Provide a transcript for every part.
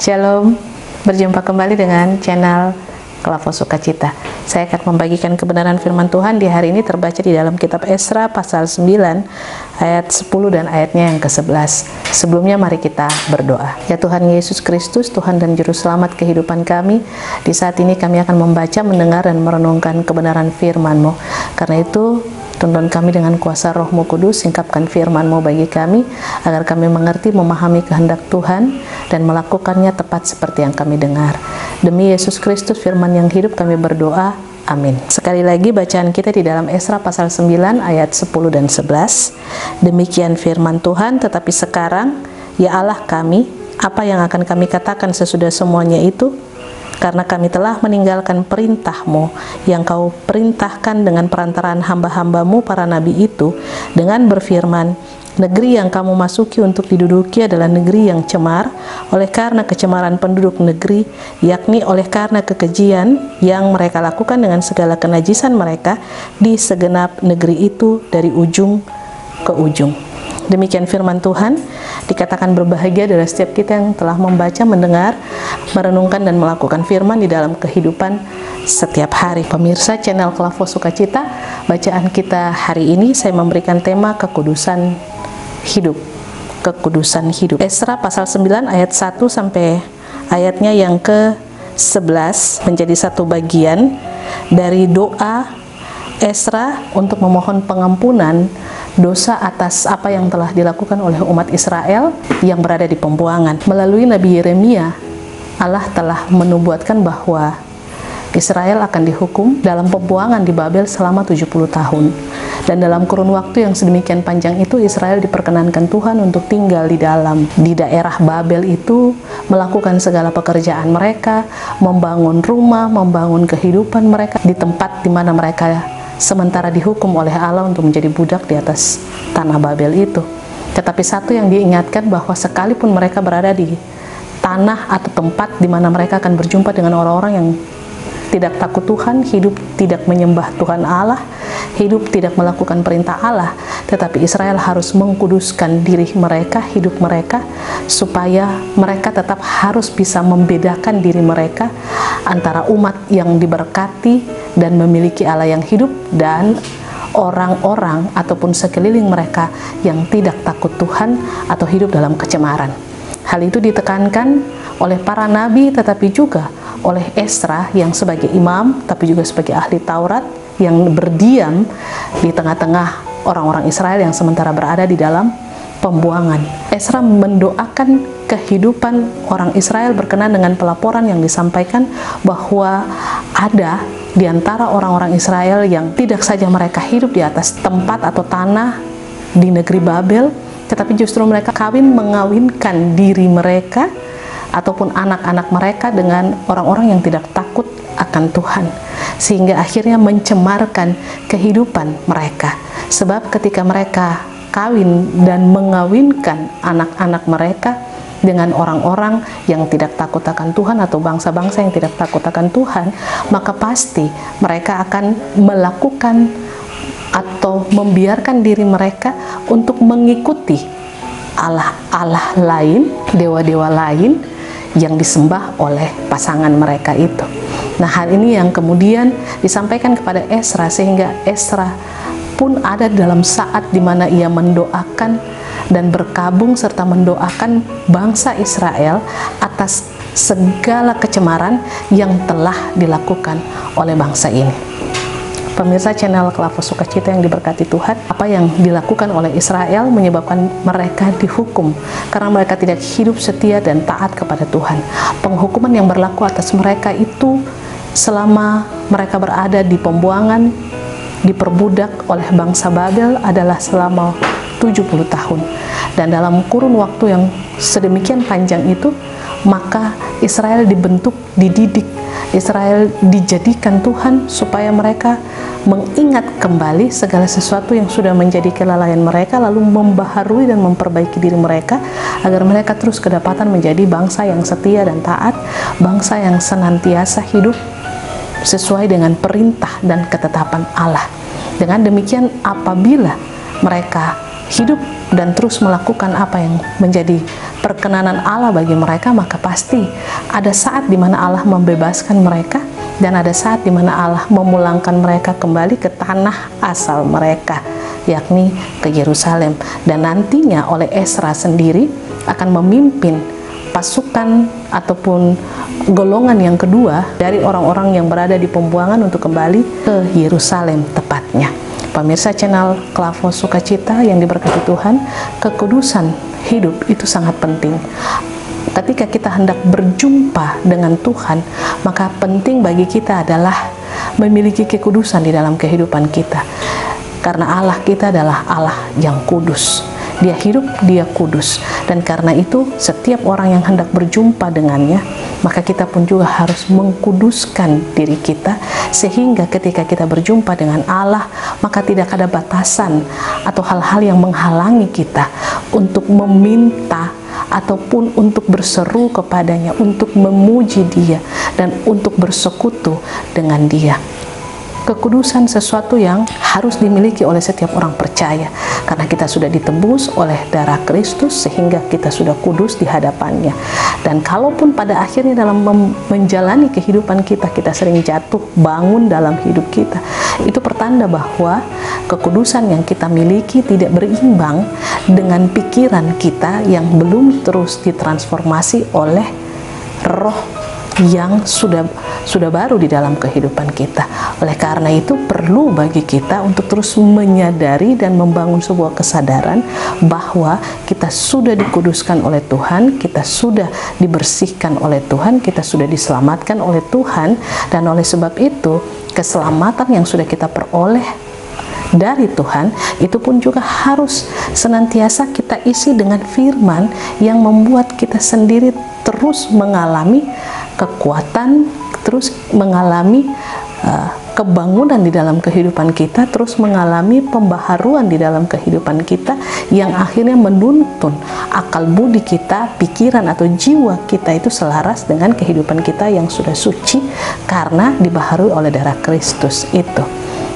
Shalom, berjumpa kembali dengan channel Klavos Sukacita. Saya akan membagikan kebenaran firman Tuhan di hari ini terbaca di dalam kitab Esra pasal 9 ayat 10 dan ayatnya yang ke-11. Sebelumnya mari kita berdoa. Ya Tuhan Yesus Kristus, Tuhan dan Juru Selamat kehidupan kami, di saat ini kami akan membaca, mendengar dan merenungkan kebenaran firman-Mu. Karena itu tuntun kami dengan kuasa Roh-Mu Kudus, singkapkan firman-Mu bagi kami, agar kami mengerti, memahami kehendak Tuhan, dan melakukannya tepat seperti yang kami dengar. Demi Yesus Kristus, firman yang hidup, kami berdoa. Amin. Sekali lagi bacaan kita di dalam Esra pasal 9 ayat 10 dan 11. Demikian firman Tuhan, tetapi sekarang, ya Allah kami, apa yang akan kami katakan sesudah semuanya itu? Karena kami telah meninggalkan perintah-Mu yang Kau perintahkan dengan perantaraan hamba-hamba-Mu para nabi itu, dengan berfirman, negeri yang kamu masuki untuk diduduki adalah negeri yang cemar, oleh karena kecemaran penduduk negeri, yakni oleh karena kekejian yang mereka lakukan dengan segala kenajisan mereka di segenap negeri itu dari ujung ke ujung. Demikian firman Tuhan. Dikatakan berbahagia adalah setiap kita yang telah membaca, mendengar, merenungkan dan melakukan firman di dalam kehidupan setiap hari. Pemirsa channel Klavos Sukacita, bacaan kita hari ini saya memberikan tema kekudusan hidup. Kekudusan hidup. Esra pasal 9 ayat 1 sampai ayatnya yang ke-11 menjadi satu bagian dari doa Esra untuk memohon pengampunan dosa atas apa yang telah dilakukan oleh umat Israel yang berada di pembuangan. Melalui Nabi Yeremia, Allah telah menubuatkan bahwa Israel akan dihukum dalam pembuangan di Babel selama 70 tahun. Dan dalam kurun waktu yang sedemikian panjang itu, Israel diperkenankan Tuhan untuk tinggal di daerah Babel itu, melakukan segala pekerjaan mereka, membangun rumah, membangun kehidupan mereka di tempat di mana mereka sementara dihukum oleh Allah untuk menjadi budak di atas tanah Babel itu. Tetapi satu yang diingatkan, bahwa sekalipun mereka berada di tanah atau tempat di mana mereka akan berjumpa dengan orang-orang yang tidak takut Tuhan, hidup tidak menyembah Tuhan Allah, hidup tidak melakukan perintah Allah, tetapi Israel harus mengkuduskan diri mereka, hidup mereka, supaya mereka tetap harus bisa membedakan diri mereka antara umat yang diberkati dan memiliki Allah yang hidup dan orang-orang ataupun sekeliling mereka yang tidak takut Tuhan atau hidup dalam kecemaran. Hal itu ditekankan oleh para nabi, tetapi juga oleh Esra yang sebagai imam, tapi juga sebagai ahli Taurat yang berdiam di tengah-tengah orang-orang Israel yang sementara berada di dalam pembuangan. Esra mendoakan kehidupan orang Israel berkenan dengan pelaporan yang disampaikan bahwa ada di antara orang-orang Israel yang tidak saja mereka hidup di atas tempat atau tanah di negeri Babel, tetapi justru mereka mengawinkan diri mereka ataupun anak-anak mereka dengan orang-orang yang tidak takut akan Tuhan, sehingga akhirnya mencemarkan kehidupan mereka. Sebab ketika mereka kawin dan mengawinkan anak-anak mereka dengan orang-orang yang tidak takut akan Tuhan atau bangsa-bangsa yang tidak takut akan Tuhan, maka pasti mereka akan melakukan atau membiarkan diri mereka untuk mengikuti Allah-Allah lain, dewa-dewa lain yang disembah oleh pasangan mereka itu. Nah, hal ini yang kemudian disampaikan kepada Esra, sehingga Esra pun ada dalam saat di mana ia mendoakan dan berkabung serta mendoakan bangsa Israel atas segala kecemaran yang telah dilakukan oleh bangsa ini. Pemirsa channel Klavos Sukacita yang diberkati Tuhan, apa yang dilakukan oleh Israel menyebabkan mereka dihukum karena mereka tidak hidup setia dan taat kepada Tuhan. Penghukuman yang berlaku atas mereka itu selama mereka berada di pembuangan, diperbudak oleh bangsa Babel adalah selama 70 tahun. Dan dalam kurun waktu yang sedemikian panjang itu, maka Israel dibentuk, dididik, Israel dijadikan Tuhan supaya mereka mengingat kembali segala sesuatu yang sudah menjadi kelalaian mereka, lalu membaharui dan memperbaiki diri mereka agar mereka terus kedapatan menjadi bangsa yang setia dan taat, bangsa yang senantiasa hidup sesuai dengan perintah dan ketetapan Allah. Dengan demikian, apabila mereka hidup dan terus melakukan apa yang menjadi perkenanan Allah bagi mereka, maka pasti ada saat di mana Allah membebaskan mereka, dan ada saat di mana Allah memulangkan mereka kembali ke tanah asal mereka, yakni ke Yerusalem. Dan nantinya oleh Ezra sendiri akan memimpin pasukan ataupun golongan yang kedua dari orang-orang yang berada di pembuangan untuk kembali ke Yerusalem tepatnya. Pemirsa channel Klavos Sukacita yang diberkati Tuhan, kekudusan hidup itu sangat penting. Ketika kita hendak berjumpa dengan Tuhan, maka penting bagi kita adalah memiliki kekudusan di dalam kehidupan kita. Karena Allah kita adalah Allah yang kudus. Dia hidup, dia kudus. Dan karena itu, setiap orang yang hendak berjumpa dengannya, maka kita pun juga harus mengkuduskan diri kita, sehingga ketika kita berjumpa dengan Allah, maka tidak ada batasan atau hal-hal yang menghalangi kita untuk meminta ataupun untuk berseru kepadanya, untuk memuji Dia, dan untuk bersekutu dengan Dia. Kekudusan sesuatu yang harus dimiliki oleh setiap orang percaya, karena kita sudah ditebus oleh darah Kristus sehingga kita sudah kudus di hadapannya. Dan kalaupun pada akhirnya dalam menjalani kehidupan kita, kita sering jatuh bangun dalam hidup kita, itu pertanda bahwa kekudusan yang kita miliki tidak berimbang dengan pikiran kita yang belum terus ditransformasi oleh Roh yang sudah baru di dalam kehidupan kita. Oleh karena itu perlu bagi kita untuk terus menyadari dan membangun sebuah kesadaran bahwa kita sudah dikuduskan oleh Tuhan, kita sudah dibersihkan oleh Tuhan, kita sudah diselamatkan oleh Tuhan. Dan oleh sebab itu, keselamatan yang sudah kita peroleh dari Tuhan itu pun juga harus senantiasa kita isi dengan firman yang membuat kita sendiri terus mengalami kekuatan, terus mengalami kebangunan di dalam kehidupan kita, terus mengalami pembaharuan di dalam kehidupan kita, yang akhirnya menuntun akal budi kita, pikiran atau jiwa kita itu selaras dengan kehidupan kita yang sudah suci karena dibaharui oleh darah Kristus itu.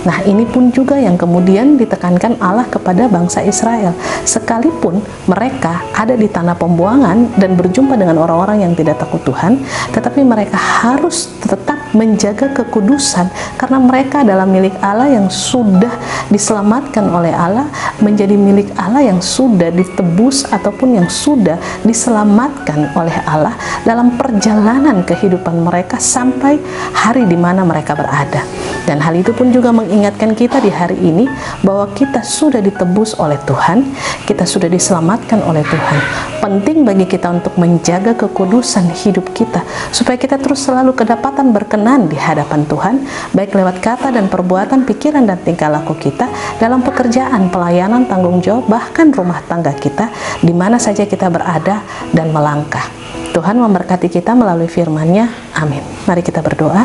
Nah, ini pun juga yang kemudian ditekankan Allah kepada bangsa Israel. Sekalipun mereka ada di tanah pembuangan dan berjumpa dengan orang-orang yang tidak takut Tuhan, tetapi mereka harus tetap menjaga kekudusan, karena mereka adalah milik Allah yang sudah diselamatkan oleh Allah, menjadi milik Allah yang sudah ditebus ataupun yang sudah diselamatkan oleh Allah dalam perjalanan kehidupan mereka sampai hari di mana mereka berada. Dan hal itu pun juga mengingatkan kita di hari ini bahwa kita sudah ditebus oleh Tuhan, kita sudah diselamatkan oleh Tuhan. Penting bagi kita untuk menjaga kekudusan hidup kita, supaya kita terus selalu kedapatan berkenan di hadapan Tuhan, baik lewat kata dan perbuatan, pikiran dan tingkah laku kita, dalam pekerjaan, pelayanan, tanggung jawab, bahkan rumah tangga kita, di mana saja kita berada dan melangkah. Tuhan memberkati kita melalui firman-Nya. Amin. Mari kita berdoa.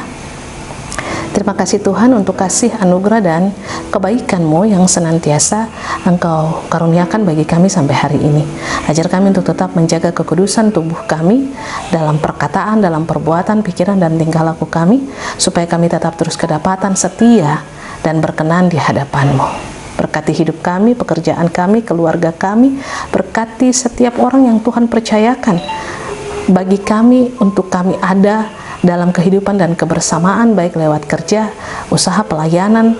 Terima kasih Tuhan untuk kasih anugerah dan kebaikan-Mu yang senantiasa Engkau karuniakan bagi kami sampai hari ini. Ajar kami untuk tetap menjaga kekudusan tubuh kami dalam perkataan, dalam perbuatan, pikiran, dan tingkah laku kami, supaya kami tetap terus kedapatan setia dan berkenan di hadapan-Mu. Berkati hidup kami, pekerjaan kami, keluarga kami, berkati setiap orang yang Tuhan percayakan bagi kami untuk kami ada dalam kehidupan dan kebersamaan, baik lewat kerja, usaha, pelayanan,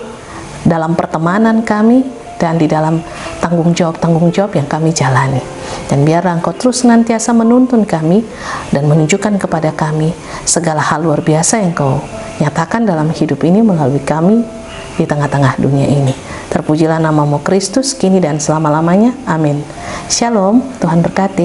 dalam pertemanan kami, dan di dalam tanggung jawab yang kami jalani. Dan biarlah Engkau terus senantiasa menuntun kami dan menunjukkan kepada kami segala hal luar biasa yang Engkau nyatakan dalam hidup ini melalui kami di tengah-tengah dunia ini. Terpujilah nama-Mu Kristus, kini dan selama-lamanya. Amin. Shalom, Tuhan berkati.